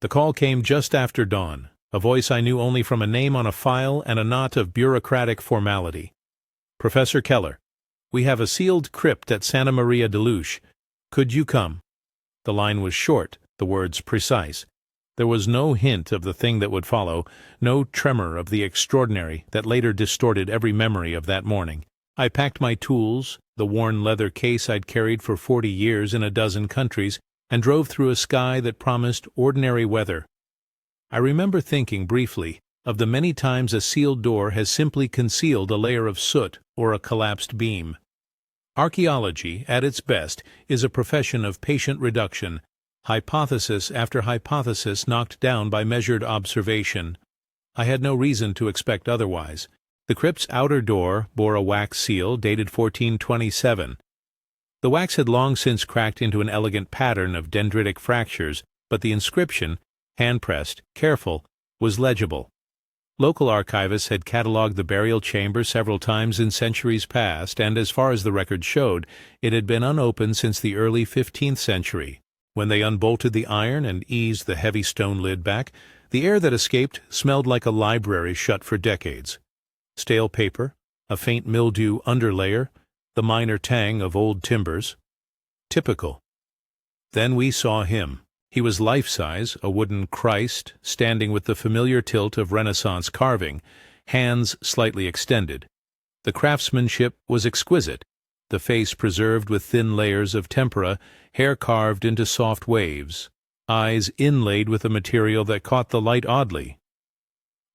The call came just after dawn, a voice I knew only from a name on a file and a knot of bureaucratic formality. "Professor Keller, we have a sealed crypt at Santa Maria Deluche. Could you come?" The line was short, the words precise. There was no hint of the thing that would follow, no tremor of the extraordinary that later distorted every memory of that morning. I packed my tools, the worn leather case I'd carried for 40 years in a dozen countries, and drove through a sky that promised ordinary weather. I remember thinking briefly of the many times a sealed door has simply concealed a layer of soot or a collapsed beam. Archaeology, at its best, is a profession of patient reduction, hypothesis after hypothesis knocked down by measured observation. I had no reason to expect otherwise. The crypt's outer door bore a wax seal dated 1427. The wax had long since cracked into an elegant pattern of dendritic fractures, but the inscription, hand-pressed, careful, was legible. Local archivists had catalogued the burial chamber several times in centuries past, and as far as the record showed, it had been unopened since the early 15th century. When they unbolted the iron and eased the heavy stone lid back, the air that escaped smelled like a library shut for decades. Stale paper, a faint mildew underlayer, the minor tang of old timbers. Typical. Then we saw him. He was life-size, a wooden Christ, standing with the familiar tilt of Renaissance carving, hands slightly extended. The craftsmanship was exquisite, the face preserved with thin layers of tempera, hair carved into soft waves, eyes inlaid with a material that caught the light oddly.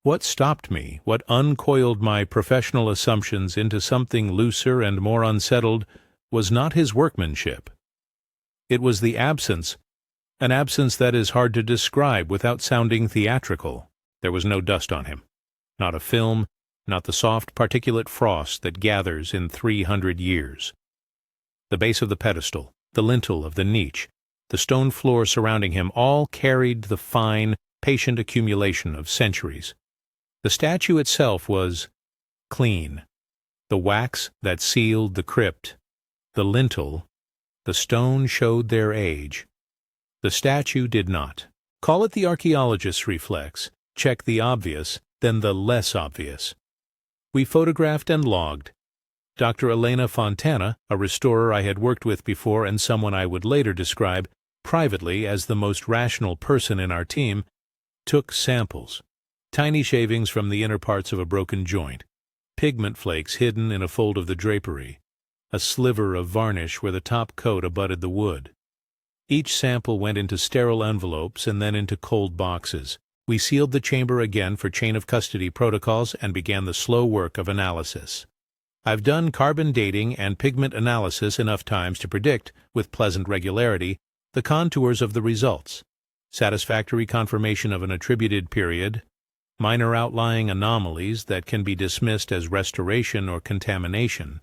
What stopped me, what uncoiled my professional assumptions into something looser and more unsettled, was not his workmanship. It was the absence, an absence that is hard to describe without sounding theatrical. There was no dust on him, not a film, not the soft particulate frost that gathers in 300 years. The base of the pedestal, the lintel of the niche, the stone floor surrounding him all carried the fine, patient accumulation of centuries. The statue itself was clean. The wax that sealed the crypt, the lintel, the stone showed their age. The statue did not. Call it the archaeologist's reflex. Check the obvious, then the less obvious. We photographed and logged. Dr. Elena Fontana, a restorer I had worked with before and someone I would later describe privately as the most rational person in our team, took samples. Tiny shavings from the inner parts of a broken joint, pigment flakes hidden in a fold of the drapery, a sliver of varnish where the top coat abutted the wood. Each sample went into sterile envelopes and then into cold boxes. We sealed the chamber again for chain of custody protocols and began the slow work of analysis. I've done carbon dating and pigment analysis enough times to predict, with pleasant regularity, the contours of the results. Satisfactory confirmation of an attributed period, minor outlying anomalies that can be dismissed as restoration or contamination.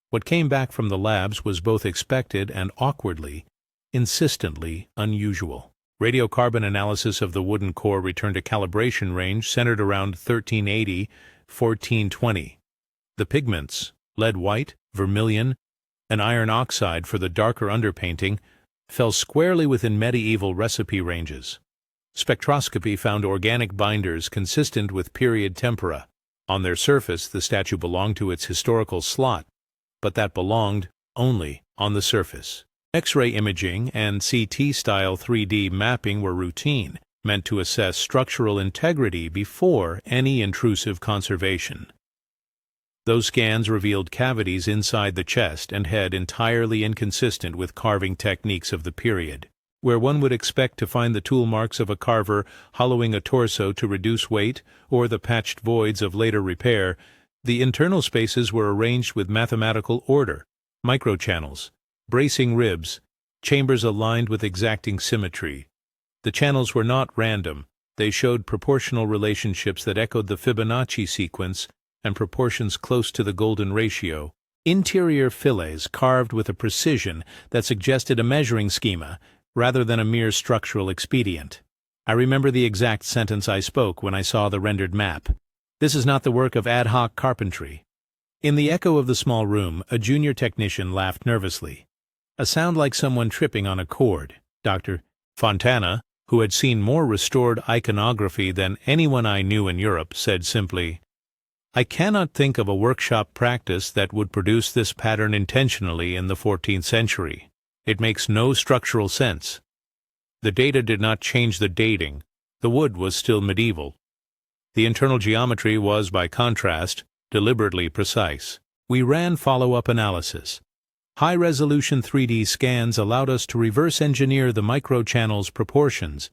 What came back from the labs was both expected and awkwardly, insistently unusual. Radiocarbon analysis of the wooden core returned a calibration range centered around 1380–1420. The pigments, lead white, vermilion, and iron oxide for the darker underpainting, fell squarely within medieval recipe ranges. Spectroscopy found organic binders consistent with period tempera. On their surface, the statue belonged to its historical slot, but that belonged only on the surface. X-ray imaging and CT-style 3D mapping were routine, meant to assess structural integrity before any intrusive conservation. Those scans revealed cavities inside the chest and head entirely inconsistent with carving techniques of the period. Where one would expect to find the tool marks of a carver hollowing a torso to reduce weight or the patched voids of later repair, the internal spaces were arranged with mathematical order, microchannels, bracing ribs, chambers aligned with exacting symmetry. The channels were not random. They showed proportional relationships that echoed the Fibonacci sequence and proportions close to the golden ratio. Interior fillets carved with a precision that suggested a measuring schema rather than a mere structural expedient. I remember the exact sentence I spoke when I saw the rendered map. This is not the work of ad hoc carpentry. In the echo of the small room, a junior technician laughed nervously. A sound like someone tripping on a cord. Dr. Fontana, who had seen more restored iconography than anyone I knew in Europe, said simply, "I cannot think of a workshop practice that would produce this pattern intentionally in the 14th century. It makes no structural sense." The data did not change the dating. The wood was still medieval. The internal geometry was, by contrast, deliberately precise. We ran follow-up analysis. High-resolution 3D scans allowed us to reverse-engineer the microchannel's proportions.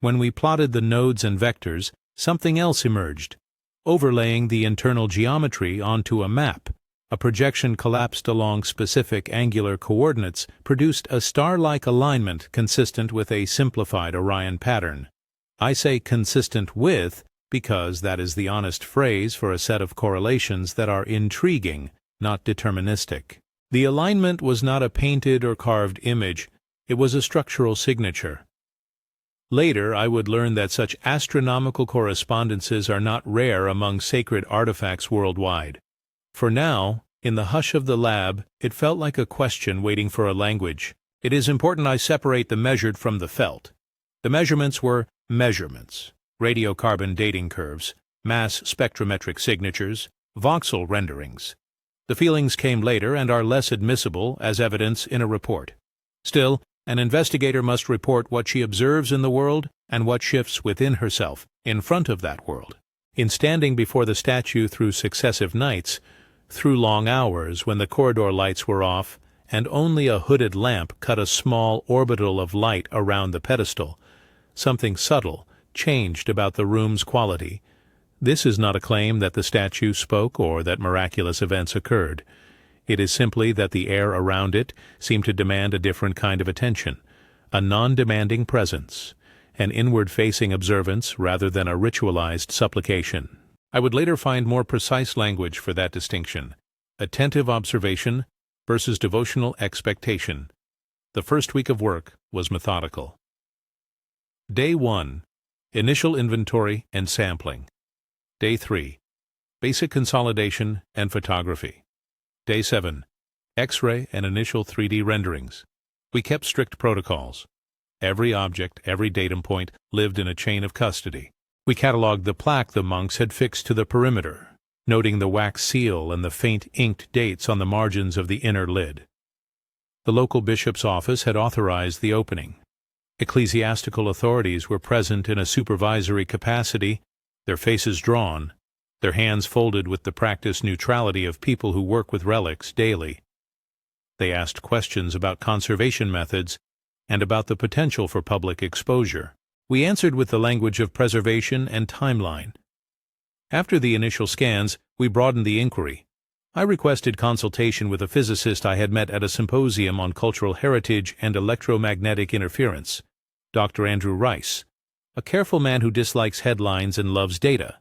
When we plotted the nodes and vectors, something else emerged. Overlaying the internal geometry onto a map, a projection collapsed along specific angular coordinates produced a star-like alignment consistent with a simplified Orion pattern. I say consistent with because that is the honest phrase for a set of correlations that are intriguing, not deterministic. The alignment was not a painted or carved image, it was a structural signature. Later, I would learn that such astronomical correspondences are not rare among sacred artifacts worldwide. For now, in the hush of the lab, it felt like a question waiting for a language. It is important I separate the measured from the felt. The measurements were measurements, radiocarbon dating curves, mass spectrometric signatures, voxel renderings. The feelings came later and are less admissible as evidence in a report. Still, an investigator must report what she observes in the world and what shifts within herself, in front of that world. In standing before the statue through successive nights, through long hours when the corridor lights were off and only a hooded lamp cut a small orbital of light around the pedestal, something subtle changed about the room's quality. This is not a claim that the statue spoke or that miraculous events occurred. It is simply that the air around it seemed to demand a different kind of attention, a non-demanding presence, an inward-facing observance rather than a ritualized supplication. I would later find more precise language for that distinction: attentive observation versus devotional expectation. The first week of work was methodical. Day 1. Initial inventory and sampling. Day 3. Basic consolidation and photography. Day 7. X-ray and initial 3D renderings. We kept strict protocols. Every object, every datum point lived in a chain of custody. We catalogued the plaque the monks had fixed to the perimeter, noting the wax seal and the faint inked dates on the margins of the inner lid. The local bishop's office had authorized the opening. Ecclesiastical authorities were present in a supervisory capacity, their faces drawn, their hands folded with the practiced neutrality of people who work with relics daily. They asked questions about conservation methods and about the potential for public exposure. We answered with the language of preservation and timeline. After the initial scans, we broadened the inquiry. I requested consultation with a physicist I had met at a symposium on cultural heritage and electromagnetic interference, Dr. Andrew Rice, a careful man who dislikes headlines and loves data.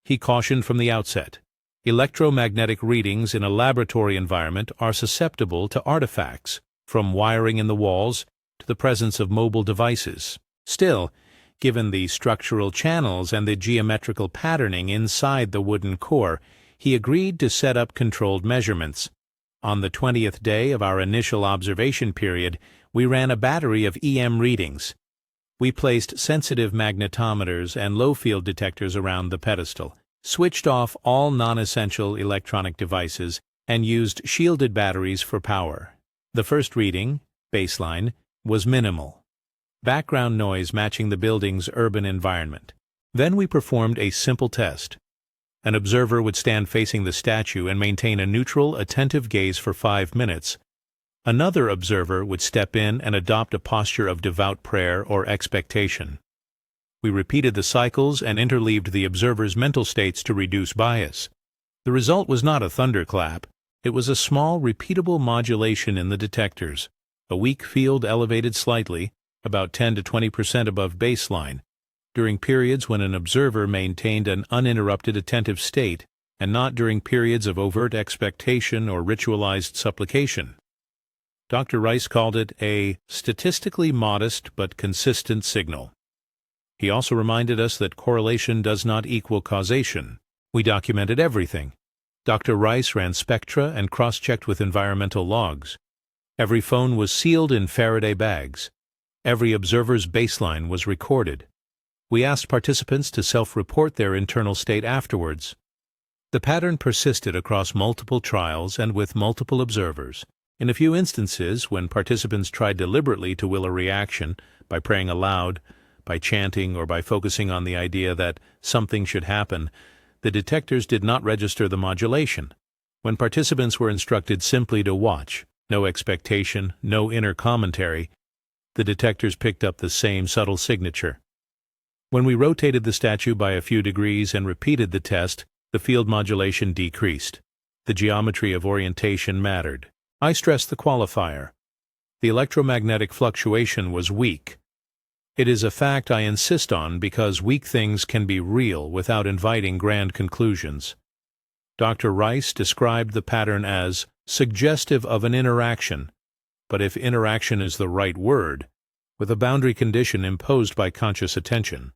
He cautioned from the outset, electromagnetic readings in a laboratory environment are susceptible to artifacts, from wiring in the walls to the presence of mobile devices. Still, given the structural channels and the geometrical patterning inside the wooden core, he agreed to set up controlled measurements. On the 20th day of our initial observation period, we ran a battery of EM readings. We placed sensitive magnetometers and low-field detectors around the pedestal, switched off all non-essential electronic devices, and used shielded batteries for power. The first reading, baseline, was minimal. Background noise matching the building's urban environment. Then we performed a simple test. An observer would stand facing the statue and maintain a neutral, attentive gaze for 5 minutes. Another observer would step in and adopt a posture of devout prayer or expectation. We repeated the cycles and interleaved the observer's mental states to reduce bias. The result was not a thunderclap. It was a small, repeatable modulation in the detectors. A weak field elevated slightly, about 10 to 20% above baseline, during periods when an observer maintained an uninterrupted attentive state, and not during periods of overt expectation or ritualized supplication. Dr. Rice called it a statistically modest but consistent signal. He also reminded us that correlation does not equal causation. We documented everything. Dr. Rice ran spectra and cross-checked with environmental logs. Every phone was sealed in Faraday bags. Every observer's baseline was recorded. We asked participants to self-report their internal state afterwards. The pattern persisted across multiple trials and with multiple observers. In a few instances, when participants tried deliberately to will a reaction, by praying aloud, by chanting, or by focusing on the idea that something should happen, the detectors did not register the modulation. When participants were instructed simply to watch, no expectation, no inner commentary, the detectors picked up the same subtle signature. When we rotated the statue by a few degrees and repeated the test, the field modulation decreased. The geometry of orientation mattered. I stressed the qualifier. The electromagnetic fluctuation was weak. It is a fact I insist on because weak things can be real without inviting grand conclusions. Dr. Rice described the pattern as suggestive of an interaction, but if interaction is the right word, with a boundary condition imposed by conscious attention.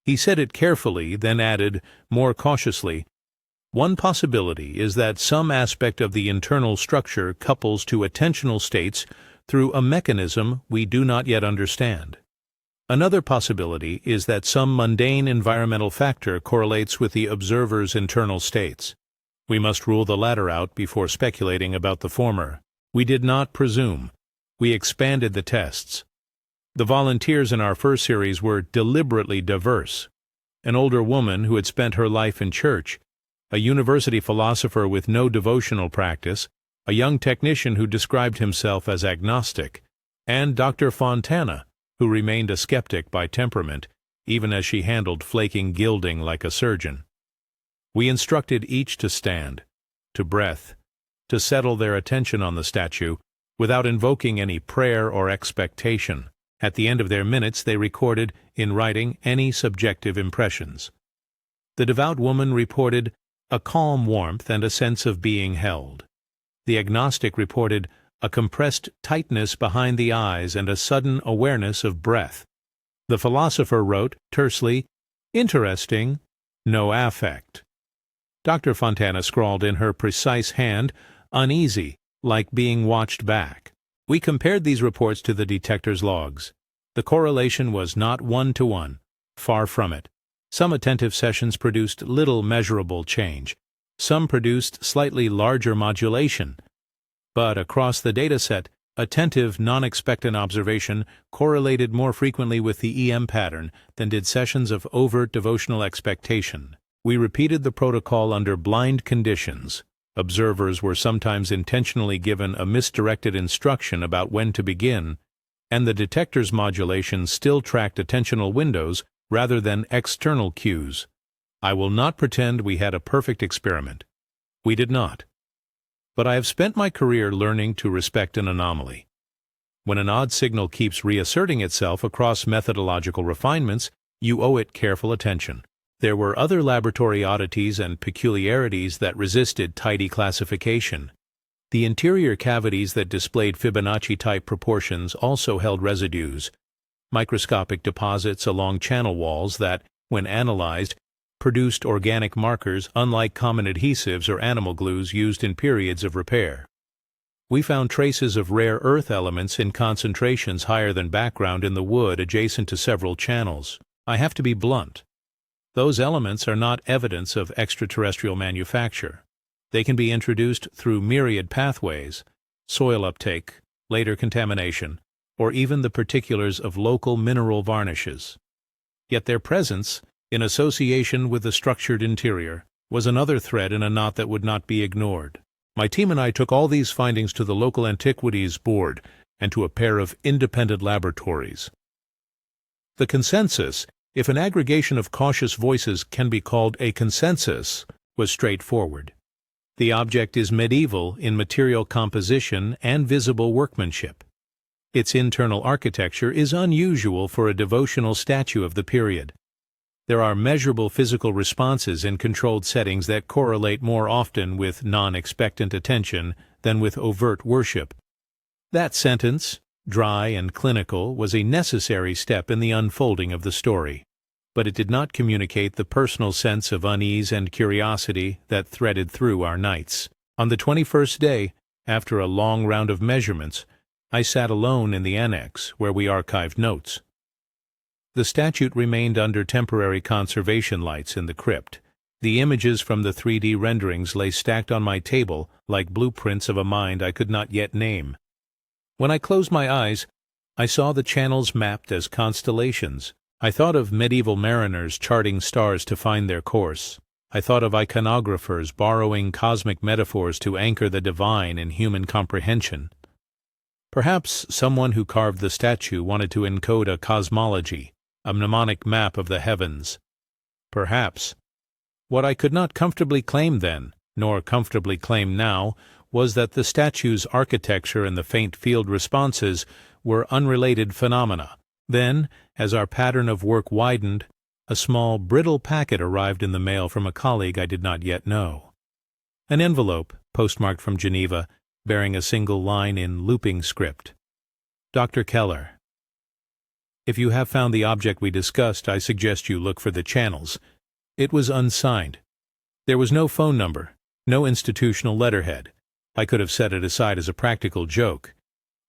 He said it carefully, then added, more cautiously, one possibility is that some aspect of the internal structure couples to attentional states through a mechanism we do not yet understand. Another possibility is that some mundane environmental factor correlates with the observer's internal states. We must rule the latter out before speculating about the former. We did not presume. We expanded the tests. The volunteers in our first series were deliberately diverse. An older woman who had spent her life in church, a university philosopher with no devotional practice, a young technician who described himself as agnostic, and Dr. Fontana, who remained a skeptic by temperament, even as she handled flaking gilding like a surgeon. We instructed each to stand, to breath, to settle their attention on the statue, without invoking any prayer or expectation. At the end of their minutes they recorded, in writing, any subjective impressions. The devout woman reported a calm warmth and a sense of being held. The agnostic reported a compressed tightness behind the eyes and a sudden awareness of breath. The philosopher wrote, tersely, interesting, no affect. Dr. Fontana scrawled in her precise hand, uneasy, like being watched back. We compared these reports to the detector's logs. The correlation was not one-to-one, far from it. Some attentive sessions produced little measurable change. Some produced slightly larger modulation. But across the dataset, attentive, non-expectant observation correlated more frequently with the EM pattern than did sessions of overt devotional expectation. We repeated the protocol under blind conditions. Observers were sometimes intentionally given a misdirected instruction about when to begin, and the detector's modulation still tracked attentional windows rather than external cues. I will not pretend we had a perfect experiment. We did not. But I have spent my career learning to respect an anomaly. When an odd signal keeps reasserting itself across methodological refinements, you owe it careful attention. There were other laboratory oddities and peculiarities that resisted tidy classification. The interior cavities that displayed Fibonacci-type proportions also held residues, microscopic deposits along channel walls that, when analyzed, produced organic markers unlike common adhesives or animal glues used in periods of repair. We found traces of rare earth elements in concentrations higher than background in the wood adjacent to several channels. I have to be blunt. Those elements are not evidence of extraterrestrial manufacture. They can be introduced through myriad pathways, soil uptake, later contamination, or even the particulars of local mineral varnishes. Yet their presence, in association with the structured interior, was another thread in a knot that would not be ignored. My team and I took all these findings to the local antiquities board and to a pair of independent laboratories. The consensus, if an aggregation of cautious voices can be called a consensus, was straightforward. The object is medieval in material composition and visible workmanship. Its internal architecture is unusual for a devotional statue of the period. There are measurable physical responses in controlled settings that correlate more often with non-expectant attention than with overt worship. That sentence, dry and clinical, was a necessary step in the unfolding of the story, but it did not communicate the personal sense of unease and curiosity that threaded through our nights. On the 21st day, after a long round of measurements, I sat alone in the annex, where we archived notes. The statue remained under temporary conservation lights in the crypt. The images from the 3D renderings lay stacked on my table like blueprints of a mind I could not yet name. When I closed my eyes, I saw the channels mapped as constellations. I thought of medieval mariners charting stars to find their course. I thought of iconographers borrowing cosmic metaphors to anchor the divine in human comprehension. Perhaps someone who carved the statue wanted to encode a cosmology, a mnemonic map of the heavens. Perhaps. What I could not comfortably claim then, nor comfortably claim now, was that the statue's architecture and the faint field responses were unrelated phenomena. Then, as our pattern of work widened, a small, brittle packet arrived in the mail from a colleague I did not yet know. An envelope, postmarked from Geneva, bearing a single line in looping script. Dr. Keller. If you have found the object we discussed, I suggest you look for the channels. It was unsigned. There was no phone number, no institutional letterhead. I could have set it aside as a practical joke.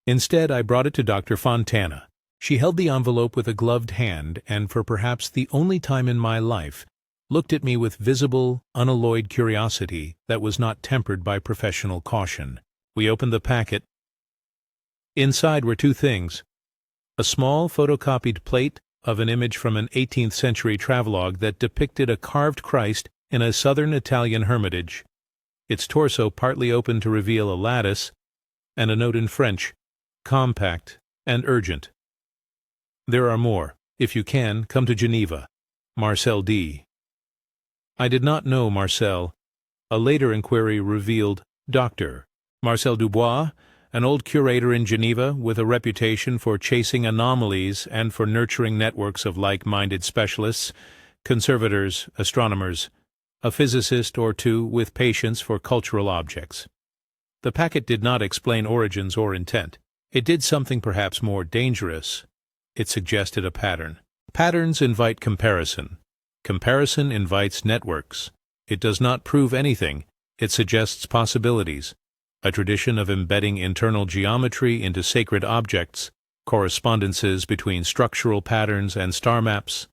Instead, I brought it to Dr. Fontana. She held the envelope with a gloved hand and, for perhaps the only time in my life, looked at me with visible, unalloyed curiosity that was not tempered by professional caution. We opened the packet. Inside were two things: a small photocopied plate of an image from an 18th century travelogue that depicted a carved Christ in a southern Italian hermitage, its torso partly open to reveal a lattice, and a note in French, compact and urgent. There are more. If you can, come to Geneva. Marcel D. I did not know Marcel. A later inquiry revealed Dr. Marcel Dubois, an old curator in Geneva with a reputation for chasing anomalies and for nurturing networks of like-minded specialists, conservators, astronomers, a physicist or two with patience for cultural objects. The packet did not explain origins or intent. It did something perhaps more dangerous. It suggested a pattern. Patterns invite comparison. Comparison invites networks. It does not prove anything. It suggests possibilities. A tradition of embedding internal geometry into sacred objects, correspondences between structural patterns and star maps,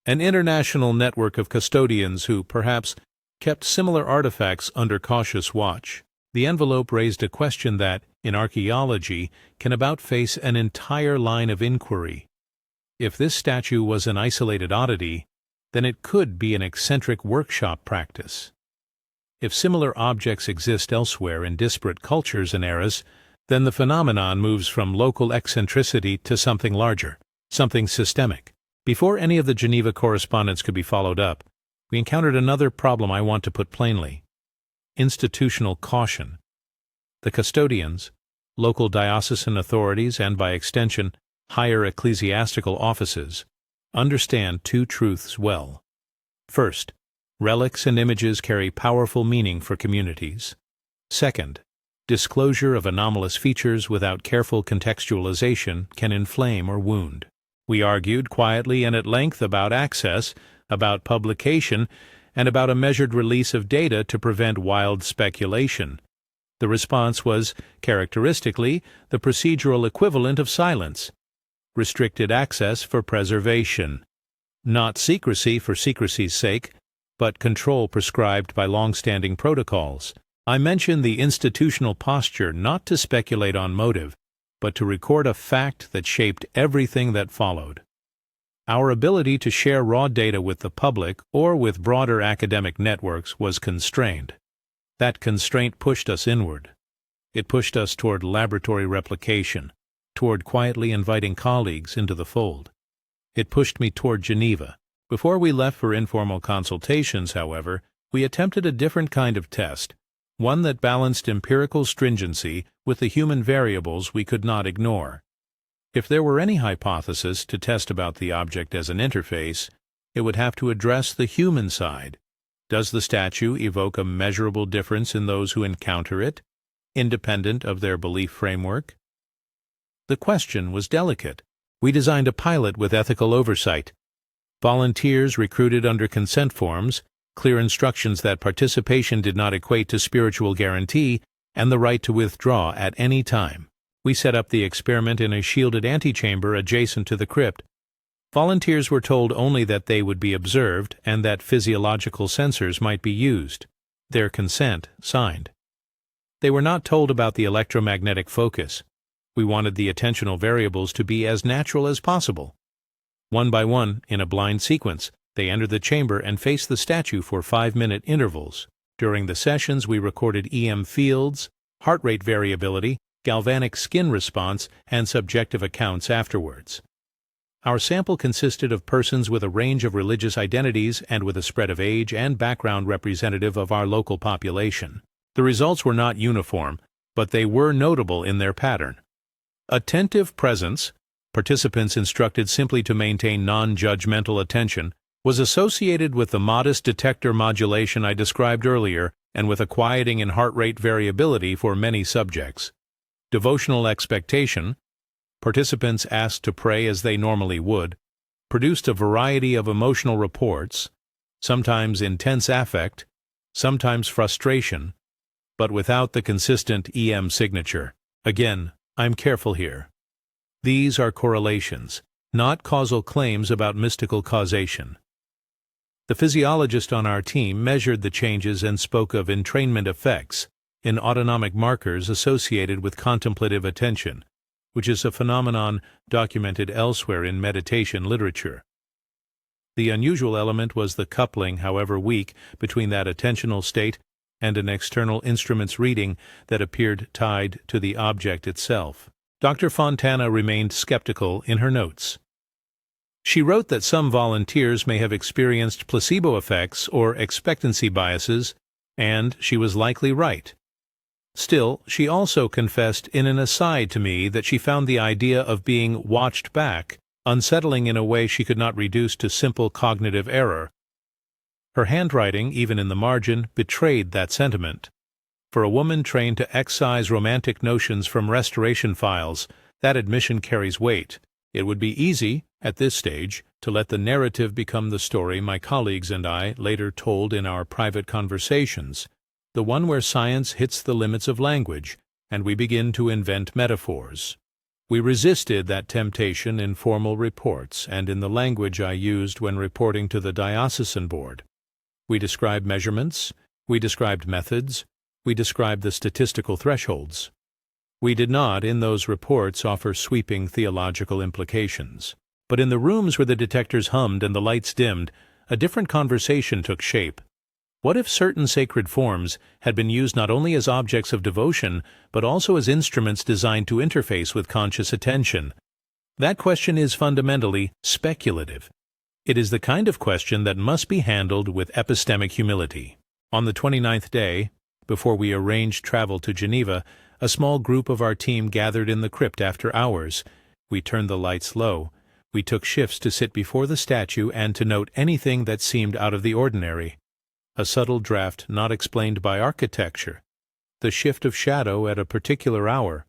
an international network of custodians who, perhaps, kept similar artifacts under cautious watch. The envelope raised a question that, in archaeology, can about face an entire line of inquiry. If this statue was an isolated oddity, then it could be an eccentric workshop practice. If similar objects exist elsewhere in disparate cultures and eras, then the phenomenon moves from local eccentricity to something larger, something systemic. Before any of the Geneva correspondence could be followed up, we encountered another problem I want to put plainly: institutional caution. The custodians, local diocesan authorities, and by extension, higher ecclesiastical offices, understand two truths well. First, relics and images carry powerful meaning for communities. Second, disclosure of anomalous features without careful contextualization can inflame or wound. We argued quietly and at length about access, about publication, and about a measured release of data to prevent wild speculation. The response was, characteristically, the procedural equivalent of silence: restricted access for preservation. Not secrecy for secrecy's sake, but control prescribed by long-standing protocols. I mention the institutional posture not to speculate on motive, but to record a fact that shaped everything that followed. Our ability to share raw data with the public or with broader academic networks was constrained. That constraint pushed us inward. It pushed us toward laboratory replication, toward quietly inviting colleagues into the fold. It pushed me toward Geneva. Before we left for informal consultations, however, we attempted a different kind of test, one that balanced empirical stringency with the human variables we could not ignore. If there were any hypothesis to test about the object as an interface, it would have to address the human side. Does the statue evoke a measurable difference in those who encounter it, independent of their belief framework? The question was delicate. We designed a pilot with ethical oversight. Volunteers recruited under consent forms, clear instructions that participation did not equate to spiritual guarantee, and the right to withdraw at any time. We set up the experiment in a shielded antechamber adjacent to the crypt. Volunteers were told only that they would be observed and that physiological sensors might be used. Their consent signed. They were not told about the electromagnetic focus. We wanted the attentional variables to be as natural as possible. One by one, in a blind sequence, they entered the chamber and faced the statue for 5-minute intervals. During the sessions, we recorded EM fields, heart rate variability, galvanic skin response, and subjective accounts afterwards. Our sample consisted of persons with a range of religious identities and with a spread of age and background representative of our local population. The results were not uniform, but they were notable in their pattern. Attentive presence, participants instructed simply to maintain non-judgmental attention, was associated with the modest detector modulation I described earlier and with a quieting in heart rate variability for many subjects. Devotional expectation, participants asked to pray as they normally would, produced a variety of emotional reports, sometimes intense affect, sometimes frustration, but without the consistent EM signature. Again, I'm careful here. These are correlations, not causal claims about mystical causation. The physiologist on our team measured the changes and spoke of entrainment effects in autonomic markers associated with contemplative attention, which is a phenomenon documented elsewhere in meditation literature. The unusual element was the coupling, however weak, between that attentional state and an external instrument's reading that appeared tied to the object itself. Dr. Fontana remained skeptical in her notes. She wrote that some volunteers may have experienced placebo effects or expectancy biases, and she was likely right. Still, she also confessed in an aside to me that she found the idea of being watched back unsettling in a way she could not reduce to simple cognitive error. Her handwriting, even in the margin, betrayed that sentiment. For a woman trained to excise romantic notions from restoration files, that admission carries weight. It would be easy, at this stage, to let the narrative become the story my colleagues and I later told in our private conversations, the one where science hits the limits of language, and we begin to invent metaphors. We resisted that temptation in formal reports and in the language I used when reporting to the diocesan board. We described measurements, we described methods, we described the statistical thresholds. We did not, in those reports, offer sweeping theological implications. But in the rooms where the detectors hummed and the lights dimmed, a different conversation took shape. What if certain sacred forms had been used not only as objects of devotion, but also as instruments designed to interface with conscious attention? That question is fundamentally speculative. It is the kind of question that must be handled with epistemic humility. On the 29th day, before we arranged travel to Geneva, a small group of our team gathered in the crypt after hours. We turned the lights low. We took shifts to sit before the statue and to note anything that seemed out of the ordinary. A subtle draft not explained by architecture, the shift of shadow at a particular hour,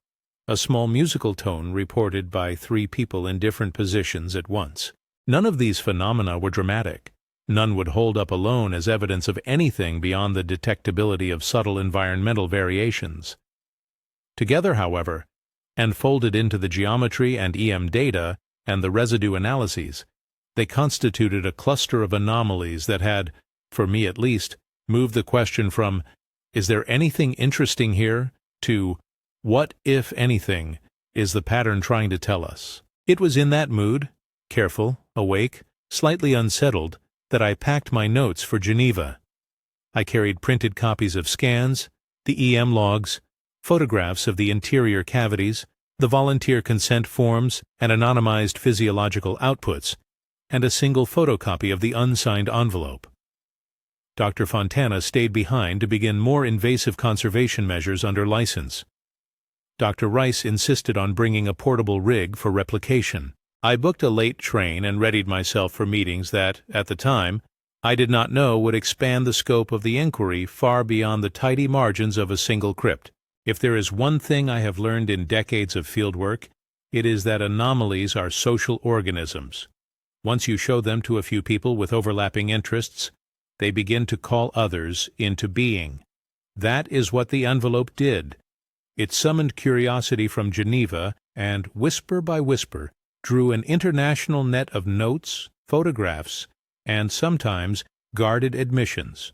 a small musical tone reported by 3 people in different positions at once. None of these phenomena were dramatic. None would hold up alone as evidence of anything beyond the detectability of subtle environmental variations. Together, however, and folded into the geometry and EM data and the residue analyses, they constituted a cluster of anomalies that had, for me at least, moved the question from, "Is there anything interesting here?" to, "What, if anything, is the pattern trying to tell us?" It was in that mood, careful, awake, slightly unsettled, that I packed my notes for Geneva. I carried printed copies of scans, the EM logs, photographs of the interior cavities, the volunteer consent forms and anonymized physiological outputs, and a single photocopy of the unsigned envelope. Dr. Fontana stayed behind to begin more invasive conservation measures under license. Dr. Rice insisted on bringing a portable rig for replication. I booked a late train and readied myself for meetings that, at the time, I did not know would expand the scope of the inquiry far beyond the tidy margins of a single crypt. If there is one thing I have learned in decades of fieldwork, it is that anomalies are social organisms. Once you show them to a few people with overlapping interests, they begin to call others into being. That is what the envelope did. It summoned curiosity from Geneva and, whisper by whisper, drew an international net of notes, photographs, and sometimes guarded admissions.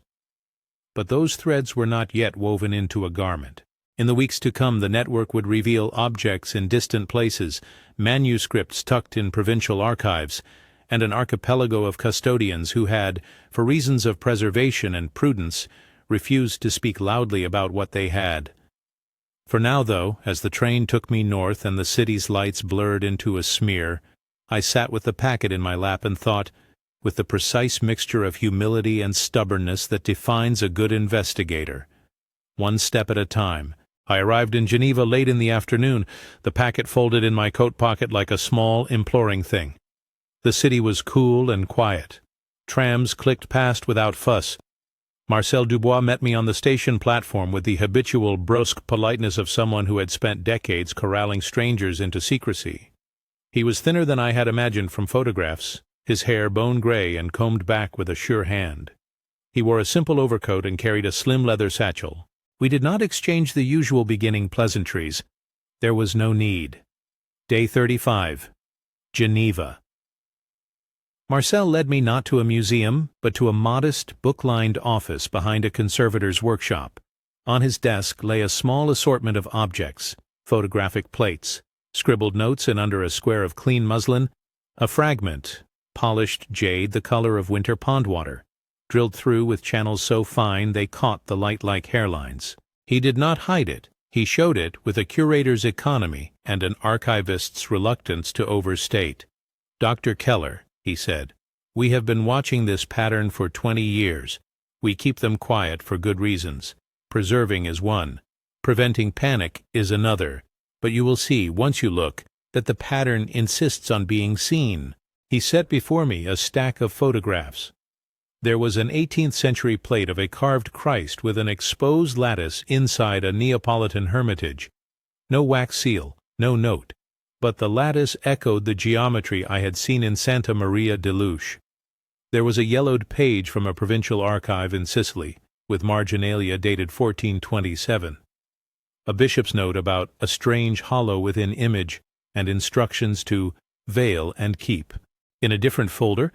But those threads were not yet woven into a garment. In the weeks to come, the network would reveal objects in distant places, manuscripts tucked in provincial archives, and an archipelago of custodians who had, for reasons of preservation and prudence, refused to speak loudly about what they had. For now, though, as the train took me north and the city's lights blurred into a smear, I sat with the packet in my lap and thought, with the precise mixture of humility and stubbornness that defines a good investigator. One step at a time. I arrived in Geneva late in the afternoon, the packet folded in my coat pocket like a small, imploring thing. The city was cool and quiet. Trams clicked past without fuss. Marcel Dubois met me on the station platform with the habitual brusque politeness of someone who had spent decades corralling strangers into secrecy. He was thinner than I had imagined from photographs, his hair bone-gray and combed back with a sure hand. He wore a simple overcoat and carried a slim leather satchel. We did not exchange the usual beginning pleasantries. There was no need. Day 35. Geneva. Marcel led me not to a museum, but to a modest, book-lined office behind a conservator's workshop. On his desk lay a small assortment of objects, photographic plates, scribbled notes in under a square of clean muslin, a fragment, polished jade the color of winter pond water, drilled through with channels so fine they caught the light like hairlines. He did not hide it. He showed it with a curator's economy and an archivist's reluctance to overstate. "Dr. Keller," he said, "we have been watching this pattern for 20 years. We keep them quiet for good reasons. Preserving is one. Preventing panic is another. But you will see, once you look, that the pattern insists on being seen." He set before me a stack of photographs. There was an 18th-century plate of a carved Christ with an exposed lattice inside a Neapolitan hermitage. No wax seal, no note, but the lattice echoed the geometry I had seen in Santa Maria Deluche. There was a yellowed page from a provincial archive in Sicily, with marginalia dated 1427. A bishop's note about a strange hollow within image, and instructions to veil and keep. In a different folder,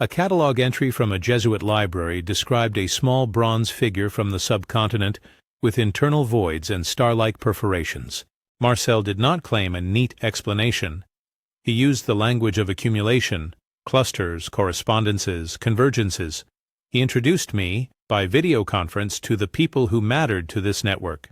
a catalogue entry from a Jesuit library described a small bronze figure from the subcontinent with internal voids and star-like perforations. Marcel did not claim a neat explanation. He used the language of accumulation, clusters, correspondences, convergences. He introduced me, by video conference, to the people who mattered to this network.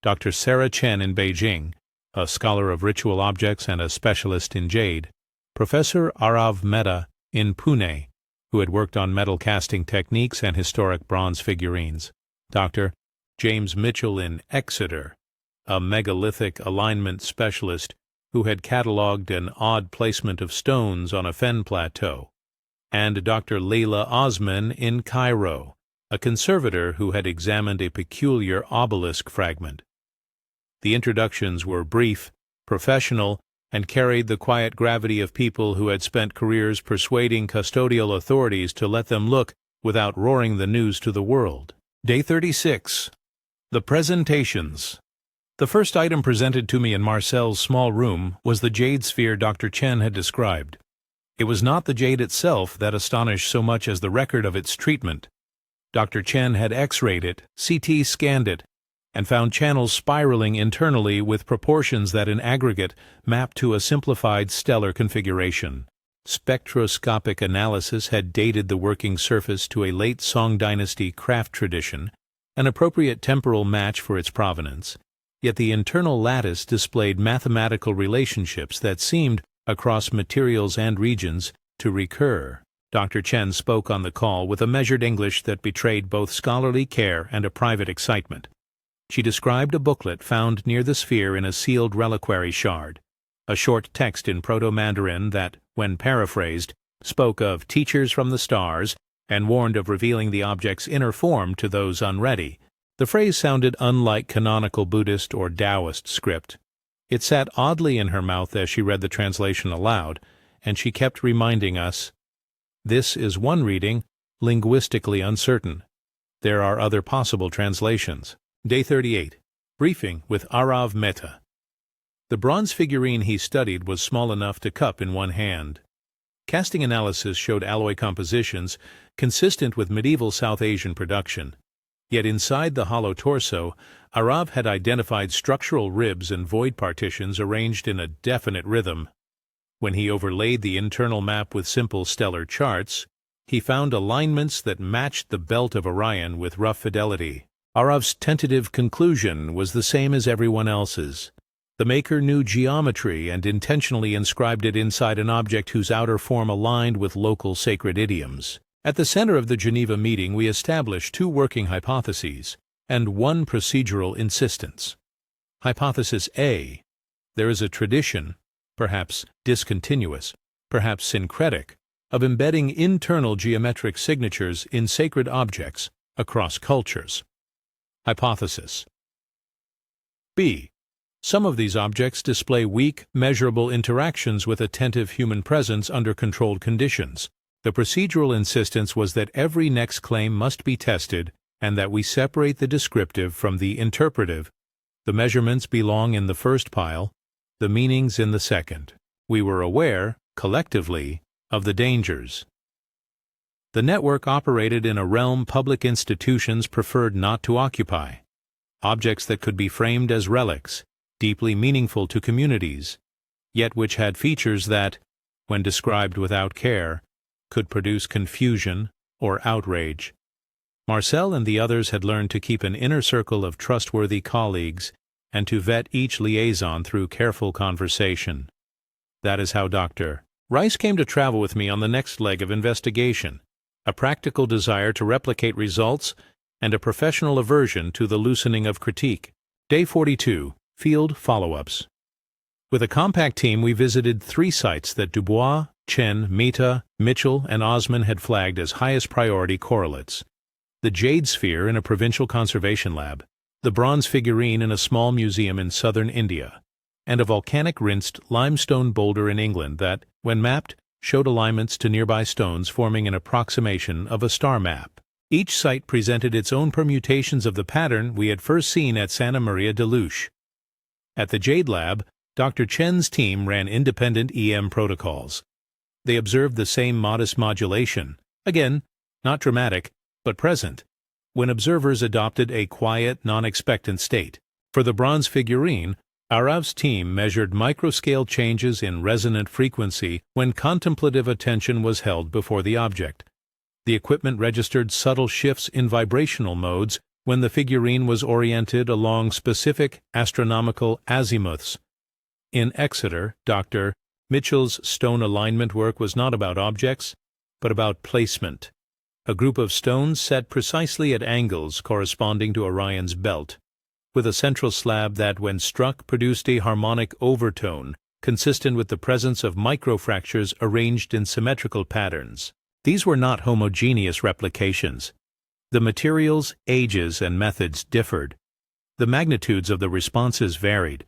Dr. Sarah Chen in Beijing, a scholar of ritual objects and a specialist in jade. Professor Arav Mehta in Pune, who had worked on metal casting techniques and historic bronze figurines. Dr. James Mitchell in Exeter, a megalithic alignment specialist who had catalogued an odd placement of stones on a fen plateau. And Dr. Leila Osman in Cairo, a conservator who had examined a peculiar obelisk fragment. The introductions were brief, professional, and carried the quiet gravity of people who had spent careers persuading custodial authorities to let them look without roaring the news to the world. Day 36. The Presentations. The first item presented to me in Marcel's small room was the jade sphere Dr. Chen had described. It was not the jade itself that astonished so much as the record of its treatment. Dr. Chen had X-rayed it, CT scanned it, and found channels spiraling internally with proportions that in aggregate mapped to a simplified stellar configuration. Spectroscopic analysis had dated the working surface to a late Song Dynasty craft tradition, an appropriate temporal match for its provenance, yet the internal lattice displayed mathematical relationships that seemed, across materials and regions, to recur. Dr. Chen spoke on the call with a measured English that betrayed both scholarly care and a private excitement. She described a booklet found near the sphere in a sealed reliquary shard, a short text in Proto-Mandarin that, when paraphrased, spoke of teachers from the stars and warned of revealing the object's inner form to those unready. The phrase sounded unlike canonical Buddhist or Taoist script. It sat oddly in her mouth as she read the translation aloud, and she kept reminding us, "This is one reading, linguistically uncertain. There are other possible translations." Day 38. Briefing with Arav Mehta. The bronze figurine he studied was small enough to cup in one hand. Casting analysis showed alloy compositions consistent with medieval South Asian production. Yet inside the hollow torso, Arav had identified structural ribs and void partitions arranged in a definite rhythm. When he overlaid the internal map with simple stellar charts, he found alignments that matched the belt of Orion with rough fidelity. Arav's tentative conclusion was the same as everyone else's. The maker knew geometry and intentionally inscribed it inside an object whose outer form aligned with local sacred idioms. At the center of the Geneva meeting, we established two working hypotheses and one procedural insistence. Hypothesis A: there is a tradition, perhaps discontinuous, perhaps syncretic, of embedding internal geometric signatures in sacred objects across cultures. Hypothesis B: some of these objects display weak, measurable interactions with attentive human presence under controlled conditions. The procedural insistence was that every next claim must be tested and that we separate the descriptive from the interpretive. The measurements belong in the first pile, the meanings in the second. We were aware, collectively, of the dangers. The network operated in a realm public institutions preferred not to occupy. Objects that could be framed as relics, deeply meaningful to communities, yet which had features that, when described without care, could produce confusion or outrage. Marcel and the others had learned to keep an inner circle of trustworthy colleagues and to vet each liaison through careful conversation. That is how Dr. Rice came to travel with me on the next leg of investigation, a practical desire to replicate results and a professional aversion to the loosening of critique. Day 42. Field follow-ups. With a compact team, we visited 3 sites that Dubois, Chen, Mehta, Mitchell, and Osman had flagged as highest priority correlates. The jade sphere in a provincial conservation lab, the bronze figurine in a small museum in southern India, and a volcanic rinsed limestone boulder in England that, when mapped, showed alignments to nearby stones forming an approximation of a star map. Each site presented its own permutations of the pattern we had first seen at Santa Maria Deluche. At the Jade Lab, Dr. Chen's team ran independent EM protocols. They observed the same modest modulation, again, not dramatic, but present, when observers adopted a quiet, non-expectant state. For the bronze figurine, Arav's team measured microscale changes in resonant frequency when contemplative attention was held before the object. The equipment registered subtle shifts in vibrational modes when the figurine was oriented along specific astronomical azimuths. In Exeter, Dr. Mitchell's stone alignment work was not about objects, but about placement. A group of stones set precisely at angles corresponding to Orion's belt, with a central slab that, when struck, produced a harmonic overtone consistent with the presence of microfractures arranged in symmetrical patterns. These were not homogeneous replications. The materials, ages, and methods differed. The magnitudes of the responses varied.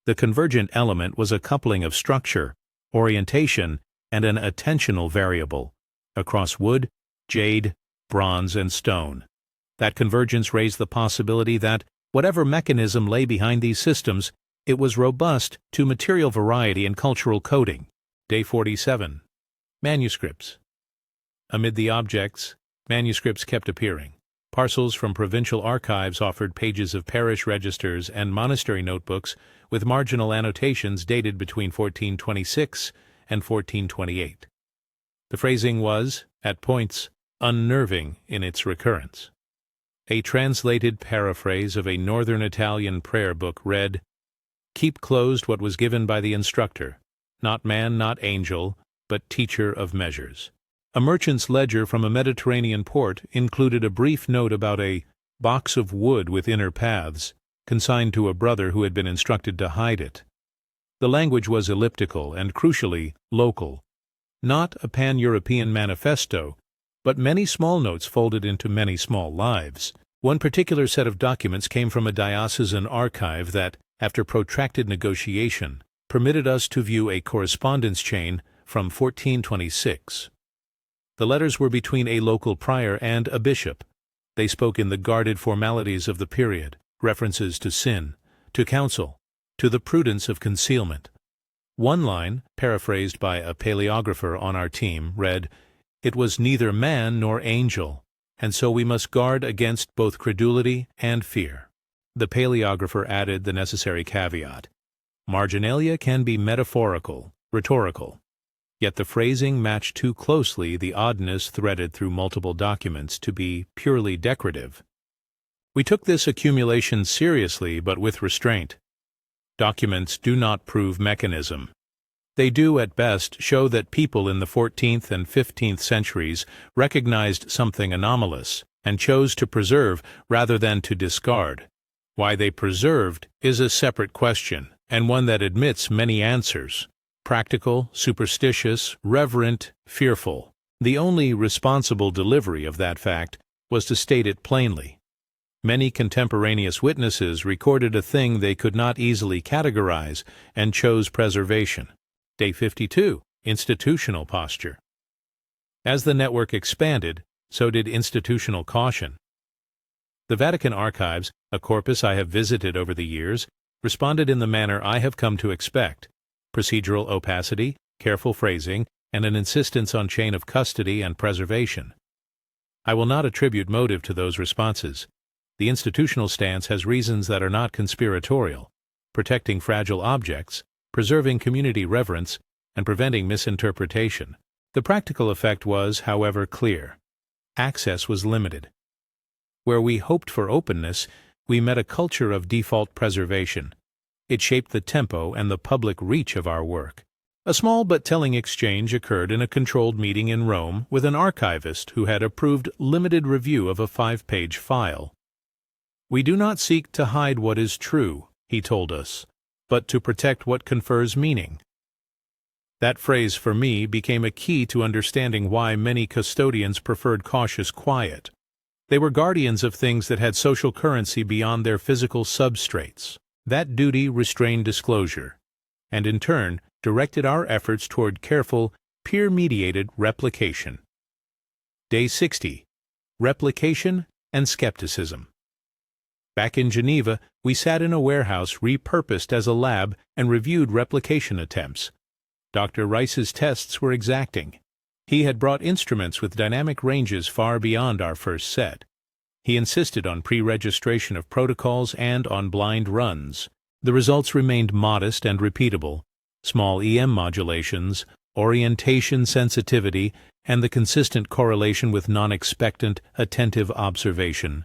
The convergent element was a coupling of structure, orientation, and an attentional variable, across wood, jade, bronze, and stone. That convergence raised the possibility that, whatever mechanism lay behind these systems, it was robust to material variety and cultural coding. Day 47. Manuscripts. Amid the objects, manuscripts kept appearing. Parcels from provincial archives offered pages of parish registers and monastery notebooks with marginal annotations dated between 1426 and 1428. The phrasing was, at points, unnerving in its recurrence. A translated paraphrase of a northern Italian prayer book read, "Keep closed what was given by the instructor, not man, not angel, but teacher of measures." A merchant's ledger from a Mediterranean port included a brief note about a box of wood with inner paths, consigned to a brother who had been instructed to hide it. The language was elliptical and, crucially, local. Not a pan-European manifesto, but many small notes folded into many small lives. One particular set of documents came from a diocesan archive that, after protracted negotiation, permitted us to view a correspondence chain from 1426. The letters were between a local prior and a bishop. They spoke in the guarded formalities of the period, references to sin, to counsel, to the prudence of concealment. One line, paraphrased by a paleographer on our team, read, "It was neither man nor angel, and so we must guard against both credulity and fear." The paleographer added the necessary caveat: marginalia can be metaphorical, rhetorical, yet the phrasing matched too closely the oddness threaded through multiple documents to be purely decorative. We took this accumulation seriously but with restraint. Documents do not prove mechanism. They do, at best, show that people in the 14th and 15th centuries recognized something anomalous and chose to preserve rather than to discard. Why they preserved is a separate question, and one that admits many answers: practical, superstitious, reverent, fearful. The only responsible delivery of that fact was to state it plainly. Many contemporaneous witnesses recorded a thing they could not easily categorize and chose preservation. Day 52, institutional posture. As the network expanded, so did institutional caution. The Vatican Archives, a corpus I have visited over the years, responded in the manner I have come to expect: procedural opacity, careful phrasing, and an insistence on chain of custody and preservation. I will not attribute motive to those responses. The institutional stance has reasons that are not conspiratorial: protecting fragile objects, preserving community reverence, and preventing misinterpretation. The practical effect was, however, clear. Access was limited. Where we hoped for openness, we met a culture of default preservation. It shaped the tempo and the public reach of our work. A small but telling exchange occurred in a controlled meeting in Rome with an archivist who had approved limited review of a 5-page file. "We do not seek to hide what is true," he told us, "but to protect what confers meaning." That phrase, for me, became a key to understanding why many custodians preferred cautious quiet. They were guardians of things that had social currency beyond their physical substrates. That duty restrained disclosure, and in turn directed our efforts toward careful, peer-mediated replication. Day 60. Replication and Skepticism. Back in Geneva, we sat in a warehouse repurposed as a lab and reviewed replication attempts. Dr. Rice's tests were exacting. He had brought instruments with dynamic ranges far beyond our first set. He insisted on pre-registration of protocols and on blind runs. The results remained modest and repeatable: small EM modulations, orientation sensitivity, and the consistent correlation with non-expectant, attentive observation.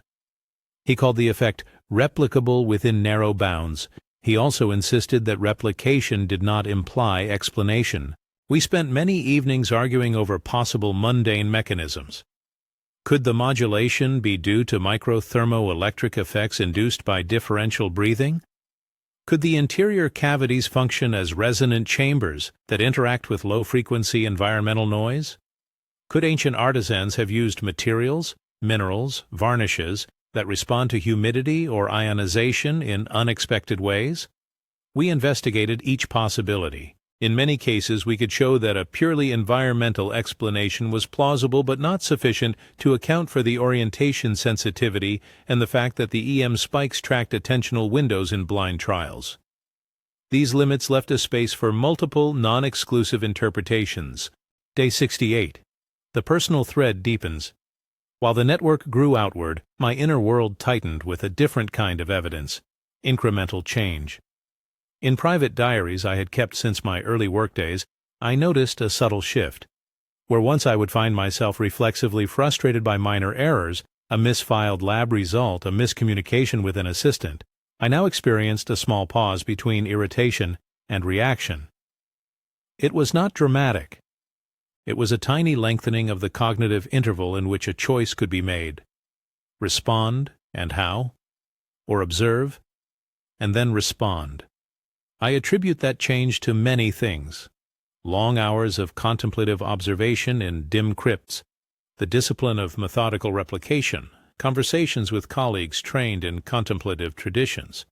He called the effect replicable within narrow bounds. He also insisted that replication did not imply explanation. We spent many evenings arguing over possible mundane mechanisms. Could the modulation be due to microthermoelectric effects induced by differential breathing? Could the interior cavities function as resonant chambers that interact with low-frequency environmental noise? Could ancient artisans have used materials, minerals, varnishes that respond to humidity or ionization in unexpected ways? We investigated each possibility. In many cases, we could show that a purely environmental explanation was plausible but not sufficient to account for the orientation sensitivity and the fact that the EM spikes tracked attentional windows in blind trials. These limits left a space for multiple, non-exclusive interpretations. Day 68. The personal thread deepens. While the network grew outward, my inner world tightened with a different kind of evidence: incremental change. In private diaries I had kept since my early workdays, I noticed a subtle shift. Where once I would find myself reflexively frustrated by minor errors, a misfiled lab result, a miscommunication with an assistant, I now experienced a small pause between irritation and reaction. It was not dramatic. It was a tiny lengthening of the cognitive interval in which a choice could be made. Respond, and how? Or observe, and then respond. I attribute that change to many things: long hours of contemplative observation in dim crypts, the discipline of methodical replication, conversations with colleagues trained in contemplative traditions.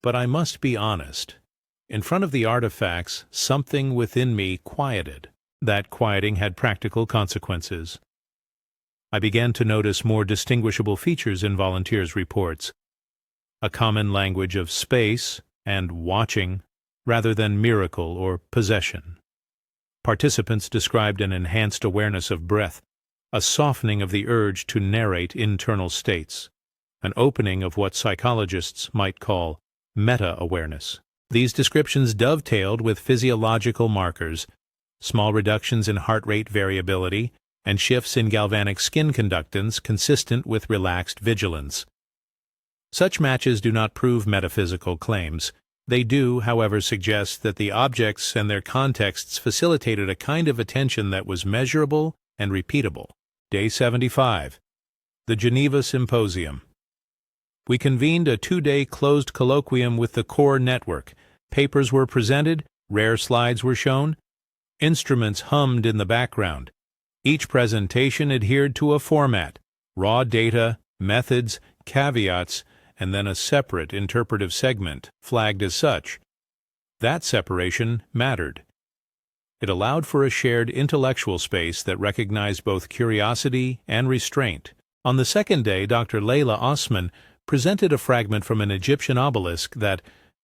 But I must be honest. In front of the artifacts, something within me quieted. That quieting had practical consequences. I began to notice more distinguishable features in volunteers' reports. a common language of space and watching rather than miracle or possession. Participants described an enhanced awareness of breath, a softening of the urge to narrate internal states, an opening of what psychologists might call meta-awareness. These descriptions dovetailed with physiological markers, small reductions in heart rate variability, and shifts in galvanic skin conductance consistent with relaxed vigilance. Such matches do not prove metaphysical claims. They do, however, suggest that the objects and their contexts facilitated a kind of attention that was measurable and repeatable. Day 75. The Geneva Symposium. We convened a 2-day closed colloquium with the core network. Papers were presented, rare slides were shown, instruments hummed in the background. Each presentation adhered to a format: raw data, methods, caveats, and then a separate interpretive segment, flagged as such. That separation mattered. It allowed for a shared intellectual space that recognized both curiosity and restraint. On the second day, Dr. Leila Osman presented a fragment from an Egyptian obelisk that,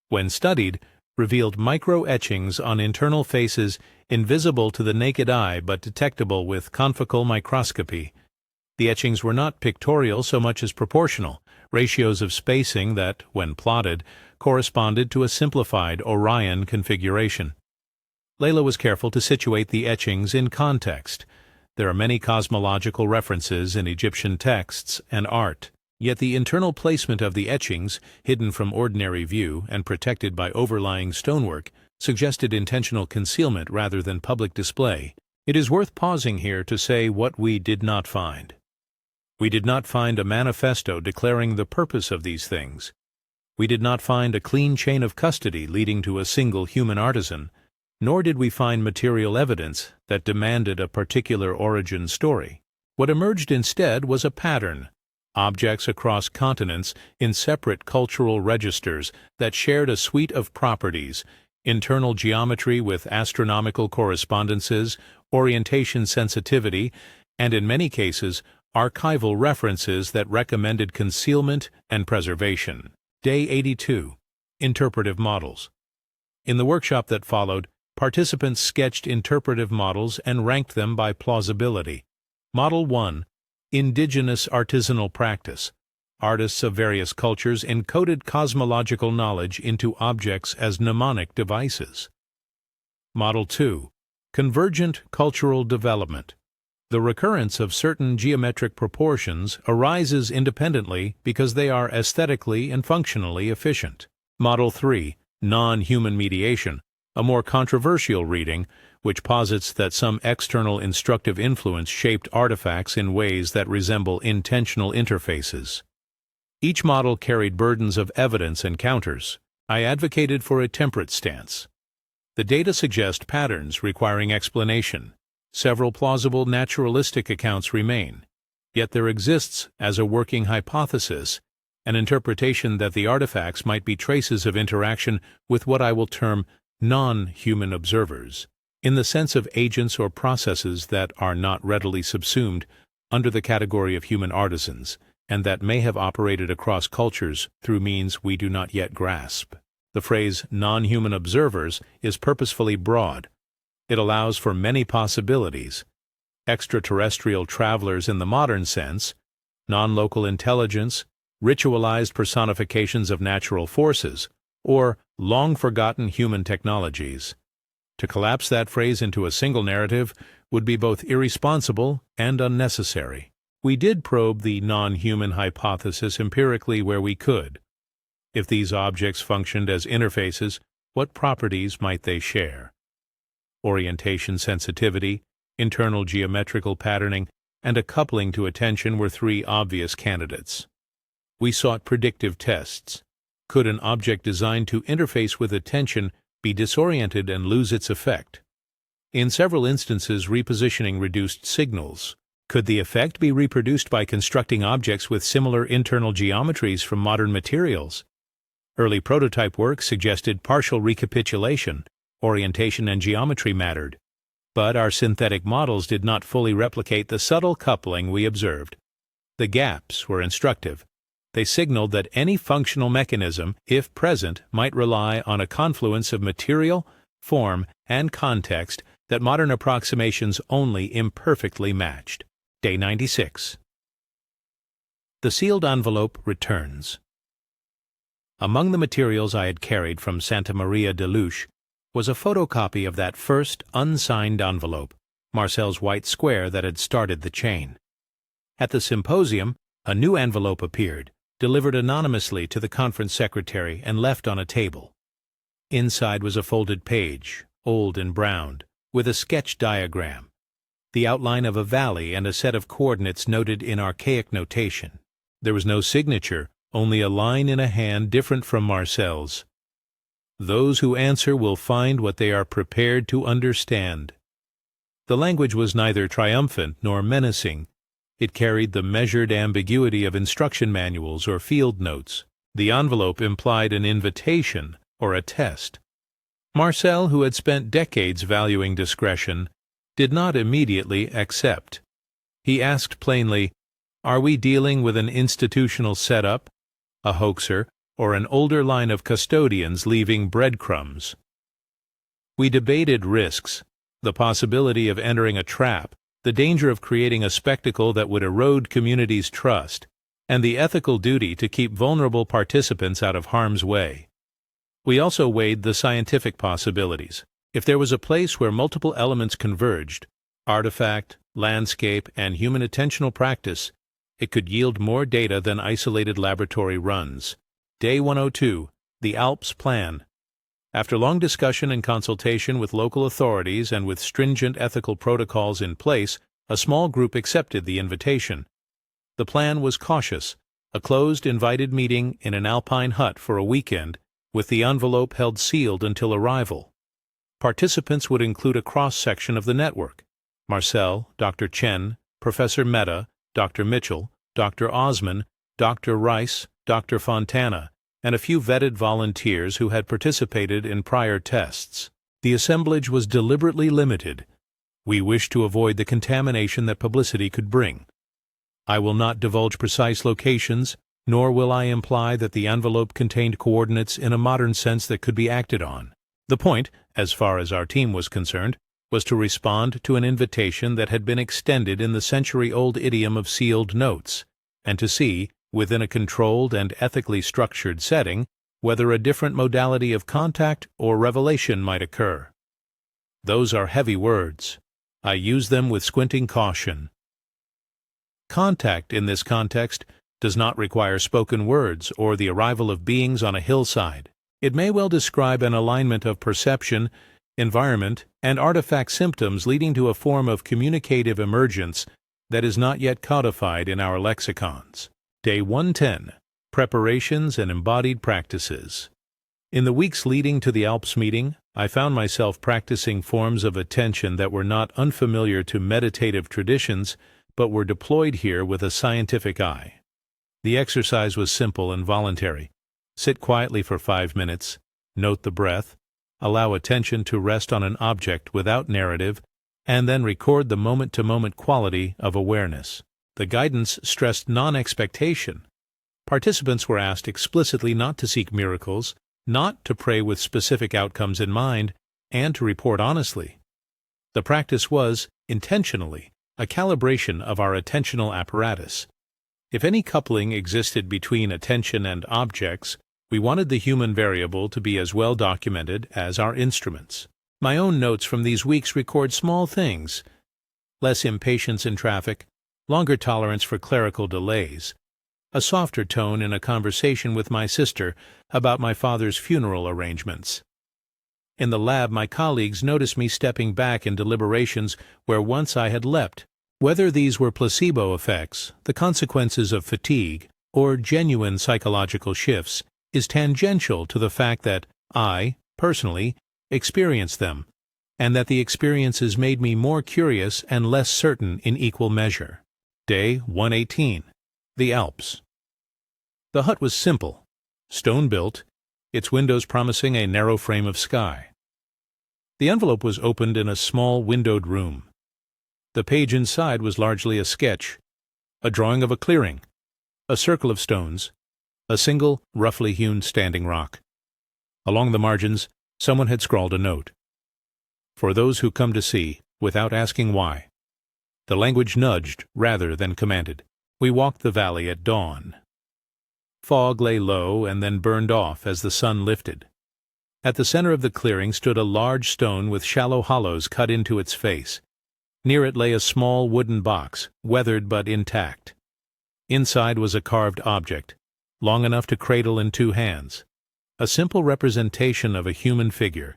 when studied, revealed micro-etchings on internal faces invisible to the naked eye but detectable with confocal microscopy. The etchings were not pictorial so much as proportional, ratios of spacing that, when plotted, corresponded to a simplified Orion configuration. Leila was careful to situate the etchings in context. There are many cosmological references in Egyptian texts and art, yet the internal placement of the etchings, hidden from ordinary view and protected by overlying stonework, suggested intentional concealment rather than public display. It is worth pausing here to say what we did not find. We did not find a manifesto declaring the purpose of these things. We did not find a clean chain of custody leading to a single human artisan, nor did we find material evidence that demanded a particular origin story. What emerged instead was a pattern, objects across continents in separate cultural registers that shared a suite of properties: internal geometry with astronomical correspondences, orientation sensitivity, and in many cases, archival references that recommended concealment and preservation. Day 82. Interpretive Models. In the workshop that followed, participants sketched interpretive models and ranked them by plausibility. Model 1. Indigenous artisanal practice. Artists of various cultures encoded cosmological knowledge into objects as mnemonic devices. Model 2. Convergent cultural development. The recurrence of certain geometric proportions arises independently because they are aesthetically and functionally efficient. Model 3. Non-human mediation, a more controversial reading, which posits that some external instructive influence shaped artifacts in ways that resemble intentional interfaces. Each model carried burdens of evidence and counters. I advocated for a temperate stance. The data suggest patterns requiring explanation. Several plausible naturalistic accounts remain, yet there exists, as a working hypothesis, an interpretation that the artifacts might be traces of interaction with what I will term non-human observers, in the sense of agents or processes that are not readily subsumed under the category of human artisans, and that may have operated across cultures through means we do not yet grasp. The phrase non-human observers is purposefully broad. It allows for many possibilities: extraterrestrial travelers in the modern sense, non-local intelligence, ritualized personifications of natural forces, or long-forgotten human technologies. To collapse that phrase into a single narrative would be both irresponsible and unnecessary. We did probe the non-human hypothesis empirically where we could. If these objects functioned as interfaces, what properties might they share? Orientation sensitivity, internal geometrical patterning, and a coupling to attention were three obvious candidates. We sought predictive tests. Could an object designed to interface with attention be disoriented and lose its effect? In several instances, repositioning reduced signals. Could the effect be reproduced by constructing objects with similar internal geometries from modern materials? Early prototype work suggested partial recapitulation. Orientation and geometry mattered, but our synthetic models did not fully replicate the subtle coupling we observed. The gaps were instructive. They signaled that any functional mechanism, if present, might rely on a confluence of material, form, and context that modern approximations only imperfectly matched. Day 96. The sealed envelope returns. Among the materials I had carried from Santa Maria Deluche was a photocopy of that first unsigned envelope, Marcel's white square that had started the chain. At the symposium, a new envelope appeared, delivered anonymously to the conference secretary and left on a table. Inside was a folded page, old and browned, with a sketch diagram, the outline of a valley and a set of coordinates noted in archaic notation. There was no signature, only a line in a hand different from Marcel's. Those who answer will find what they are prepared to understand. The language was neither triumphant nor menacing. It carried the measured ambiguity of instruction manuals or field notes. The envelope implied an invitation or a test. Marcel, who had spent decades valuing discretion, did not immediately accept. He asked plainly, "Are we dealing with an institutional setup, a hoaxer, or an older line of custodians leaving breadcrumbs?" We debated risks, the possibility of entering a trap, the danger of creating a spectacle that would erode communities' trust, and the ethical duty to keep vulnerable participants out of harm's way. We also weighed the scientific possibilities. If there was a place where multiple elements converged, artifact, landscape, and human attentional practice, it could yield more data than isolated laboratory runs. Day 102. The Alps Plan. After long discussion and consultation with local authorities and with stringent ethical protocols in place, a small group accepted the invitation. The plan was cautious, a closed, invited meeting in an alpine hut for a weekend, with the envelope held sealed until arrival. Participants would include a cross-section of the network: Marcel, Dr. Chen, Professor Mehta, Dr. Mitchell, Dr. Osman, Dr. Rice, Dr. Fontana, and a few vetted volunteers who had participated in prior tests. The assemblage was deliberately limited. We wished to avoid the contamination that publicity could bring. I will not divulge precise locations, nor will I imply that the envelope contained coordinates in a modern sense that could be acted on. The point, as far as our team was concerned, was to respond to an invitation that had been extended in the century-old idiom of sealed notes, and to see, within a controlled and ethically structured setting, whether a different modality of contact or revelation might occur. Those are heavy words. I use them with squinting caution. Contact in this context does not require spoken words or the arrival of beings on a hillside. It may well describe an alignment of perception, environment, and artifact symptoms leading to a form of communicative emergence that is not yet codified in our lexicons. Day 110. Preparations and Embodied Practices. In the weeks leading to the Alps meeting, I found myself practicing forms of attention that were not unfamiliar to meditative traditions, but were deployed here with a scientific eye. The exercise was simple and voluntary. Sit quietly for 5 minutes, note the breath, allow attention to rest on an object without narrative, and then record the moment-to-moment quality of awareness. The guidance stressed non-expectation. Participants were asked explicitly not to seek miracles, not to pray with specific outcomes in mind, and to report honestly. The practice was, intentionally, a calibration of our attentional apparatus. If any coupling existed between attention and objects, we wanted the human variable to be as well documented as our instruments. My own notes from these weeks record small things: less impatience in traffic, longer tolerance for clerical delays, a softer tone in a conversation with my sister about my father's funeral arrangements. In the lab, my colleagues noticed me stepping back in deliberations where once I had leapt. Whether these were placebo effects, the consequences of fatigue, or genuine psychological shifts, is tangential to the fact that I, personally, experienced them, and that the experiences made me more curious and less certain in equal measure. Day 118. The Alps. The hut was simple, stone-built, its windows promising a narrow frame of sky. The envelope was opened in a small windowed room. The page inside was largely a sketch, a drawing of a clearing, a circle of stones, a single, roughly hewn standing rock. Along the margins, someone had scrawled a note. For those who come to see, without asking why. The language nudged rather than commanded. We walked the valley at dawn. Fog lay low and then burned off as the sun lifted. At the center of the clearing stood a large stone with shallow hollows cut into its face. Near it lay a small wooden box, weathered but intact. Inside was a carved object, long enough to cradle in two hands, a simple representation of a human figure,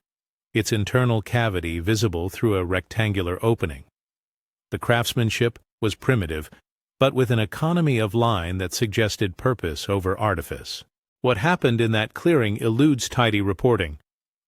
its internal cavity visible through a rectangular opening. The craftsmanship was primitive, but with an economy of line that suggested purpose over artifice. What happened in that clearing eludes tidy reporting.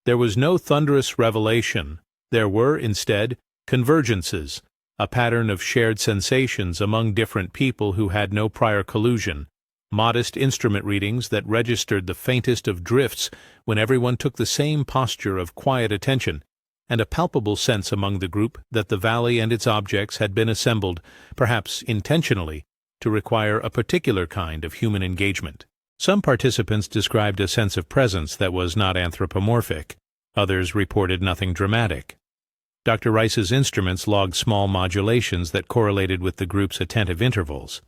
There was no thunderous revelation. There were, instead, convergences, a pattern of shared sensations among different people who had no prior collusion, modest instrument readings that registered the faintest of drifts when everyone took the same posture of quiet attention, and a palpable sense among the group that the valley and its objects had been assembled, perhaps intentionally, to require a particular kind of human engagement. Some participants described a sense of presence that was not anthropomorphic. Others reported nothing dramatic. Dr. Rice's instruments logged small modulations that correlated with the group's attentive intervals.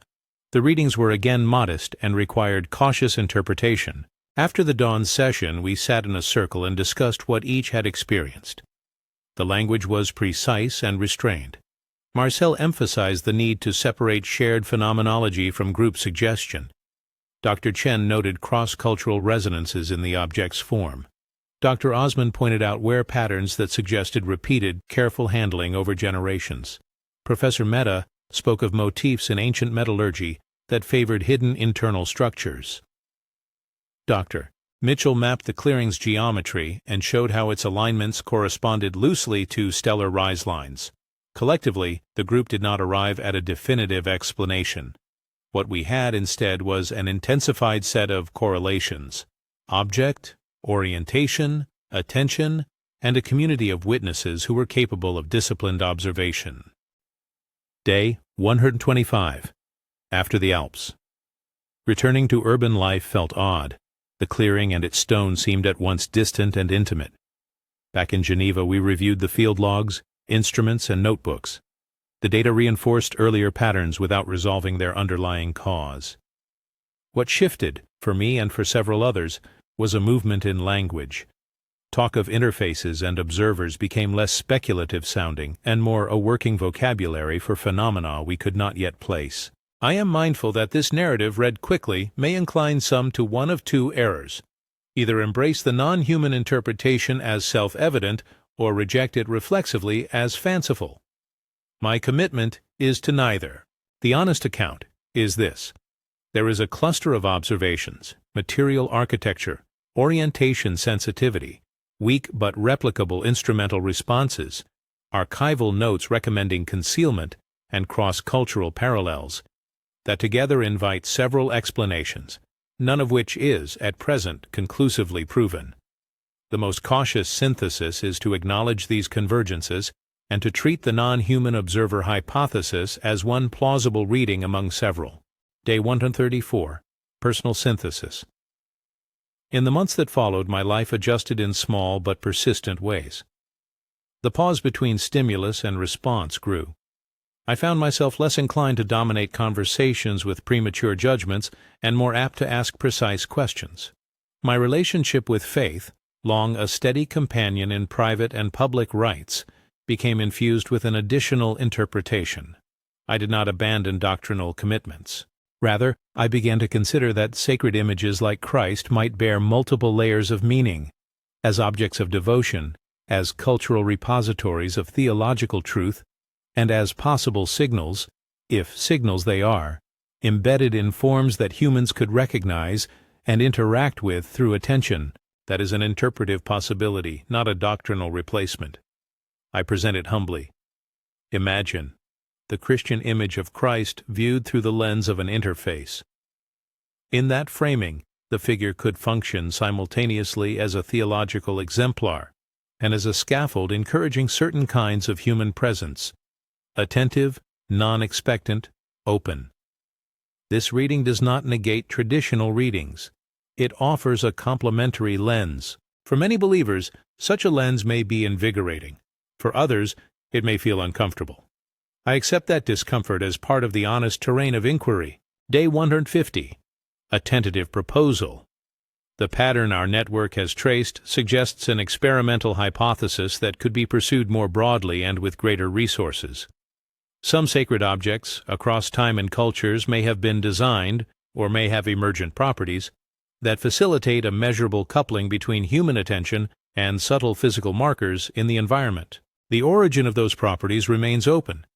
The readings were again modest and required cautious interpretation. After the dawn session, we sat in a circle and discussed what each had experienced. The language was precise and restrained. Marcel emphasized the need to separate shared phenomenology from group suggestion. Dr. Chen noted cross-cultural resonances in the object's form. Dr. Osmond pointed out wear patterns that suggested repeated, careful handling over generations. Professor Mehta spoke of motifs in ancient metallurgy that favored hidden internal structures. Dr. Mitchell mapped the clearing's geometry and showed how its alignments corresponded loosely to stellar rise lines. Collectively, the group did not arrive at a definitive explanation. What we had instead was an intensified set of correlations: object, orientation, attention, and a community of witnesses who were capable of disciplined observation. Day 125. After the Alps. Returning to urban life felt odd. The clearing and its stone seemed at once distant and intimate. Back in Geneva, we reviewed the field logs, instruments, and notebooks. The data reinforced earlier patterns without resolving their underlying cause. What shifted, for me and for several others, was a movement in language. Talk of interfaces and observers became less speculative sounding and more a working vocabulary for phenomena we could not yet place. I am mindful that this narrative read quickly may incline some to one of two errors: either embrace the non-human interpretation as self-evident or reject it reflexively as fanciful. My commitment is to neither. The honest account is this: there is a cluster of observations, material architecture, orientation sensitivity, weak but replicable instrumental responses, archival notes recommending concealment, and cross-cultural parallels, that together invite several explanations, none of which is, at present, conclusively proven. The most cautious synthesis is to acknowledge these convergences and to treat the non-human observer hypothesis as one plausible reading among several. Day 134. Personal synthesis. In the months that followed, my life adjusted in small but persistent ways. The pause between stimulus and response grew. I found myself less inclined to dominate conversations with premature judgments and more apt to ask precise questions. My relationship with faith, long a steady companion in private and public rites, became infused with an additional interpretation. I did not abandon doctrinal commitments. Rather, I began to consider that sacred images like Christ might bear multiple layers of meaning, as objects of devotion, as cultural repositories of theological truth, and as possible signals, if signals they are, embedded in forms that humans could recognize and interact with through attention. That is an interpretive possibility, not a doctrinal replacement. I present it humbly. Imagine the Christian image of Christ viewed through the lens of an interface. In that framing, the figure could function simultaneously as a theological exemplar and as a scaffold encouraging certain kinds of human presence: attentive, non-expectant, open. This reading does not negate traditional readings. It offers a complementary lens. For many believers, such a lens may be invigorating. For others, it may feel uncomfortable. I accept that discomfort as part of the honest terrain of inquiry. Day 150. A tentative proposal. The pattern our network has traced suggests an experimental hypothesis that could be pursued more broadly and with greater resources. Some sacred objects, across time and cultures, may have been designed, or may have emergent properties, that facilitate a measurable coupling between human attention and subtle physical markers in the environment. The origin of those properties remains open.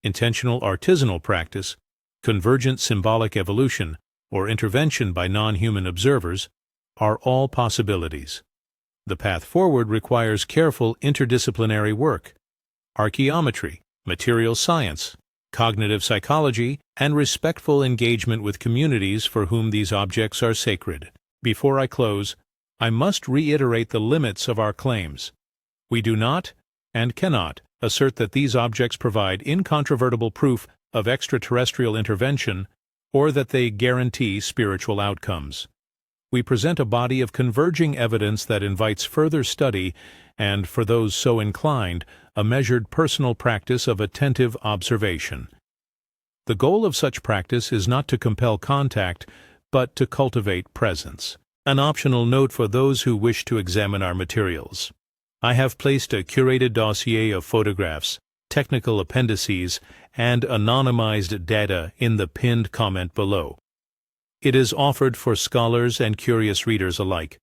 Intentional artisanal practice, convergent symbolic evolution, or intervention by non-human observers are all possibilities. The path forward requires careful interdisciplinary work, archaeometry, material science, cognitive psychology, and respectful engagement with communities for whom these objects are sacred. Before I close, I must reiterate the limits of our claims. We do not, and cannot, assert that these objects provide incontrovertible proof of extraterrestrial intervention or that they guarantee spiritual outcomes. We present a body of converging evidence that invites further study and, for those so inclined, a measured personal practice of attentive observation. The goal of such practice is not to compel contact, but to cultivate presence. An optional note for those who wish to examine our materials. I have placed a curated dossier of photographs, technical appendices, and anonymized data in the pinned comment below. It is offered for scholars and curious readers alike.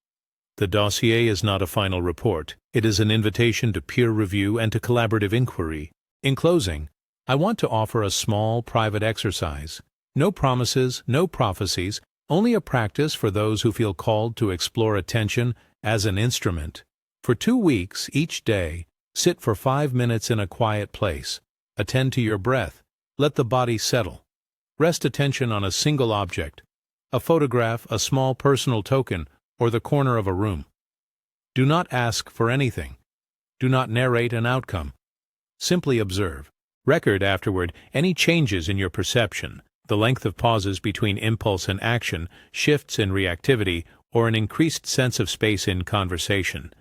The dossier is not a final report. It is an invitation to peer review and to collaborative inquiry. In closing, I want to offer a small private exercise. No promises, no prophecies, only a practice for those who feel called to explore attention as an instrument. For 2 weeks, each day, sit for 5 minutes in a quiet place. Attend to your breath. Let the body settle. Rest attention on a single object, a photograph, a small personal token, or the corner of a room. Do not ask for anything. Do not narrate an outcome. Simply observe. Record afterward any changes in your perception, the length of pauses between impulse and action, shifts in reactivity, or an increased sense of space in conversation.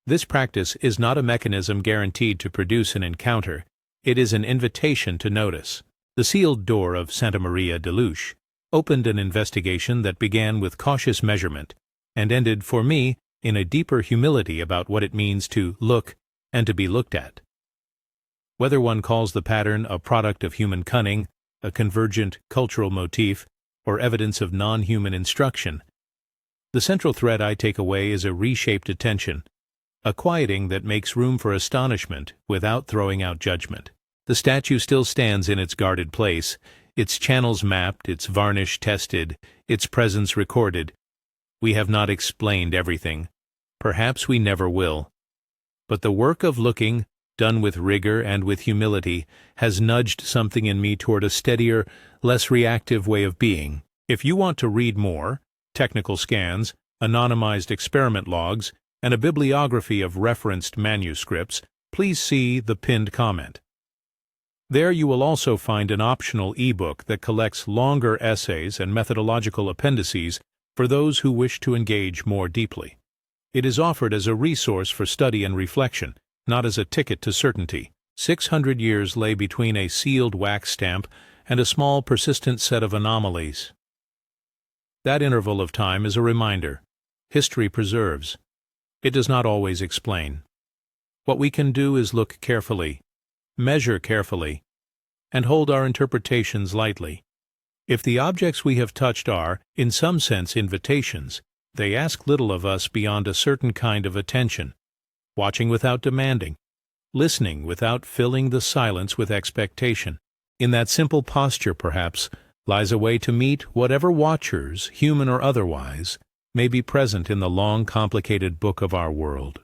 This practice is not a mechanism guaranteed to produce an encounter. It is an invitation to notice. The sealed door of Santa Maria Deluche opened an investigation that began with cautious measurement and ended, for me, in a deeper humility about what it means to look and to be looked at. Whether one calls the pattern a product of human cunning, a convergent cultural motif, or evidence of non-human instruction, the central thread I take away is a reshaped attention, a quieting that makes room for astonishment without throwing out judgment. The statue still stands in its guarded place, its channels mapped, its varnish tested, its presence recorded. We have not explained everything. Perhaps we never will. But the work of looking, done with rigor and with humility, has nudged something in me toward a steadier, less reactive way of being. If you want to read more, technical scans, anonymized experiment logs, and a bibliography of referenced manuscripts, please see the pinned comment. There you will also find an optional ebook that collects longer essays and methodological appendices for those who wish to engage more deeply. It is offered as a resource for study and reflection, not as a ticket to certainty. 600 years lay between a sealed wax stamp and a small persistent set of anomalies. That interval of time is a reminder. History preserves. It does not always explain. What we can do is look carefully, measure carefully, and hold our interpretations lightly. If the objects we have touched are, in some sense, invitations, they ask little of us beyond a certain kind of attention, watching without demanding, listening without filling the silence with expectation. In that simple posture, perhaps, lies a way to meet whatever watchers, human or otherwise, may be present in the long, complicated book of our world.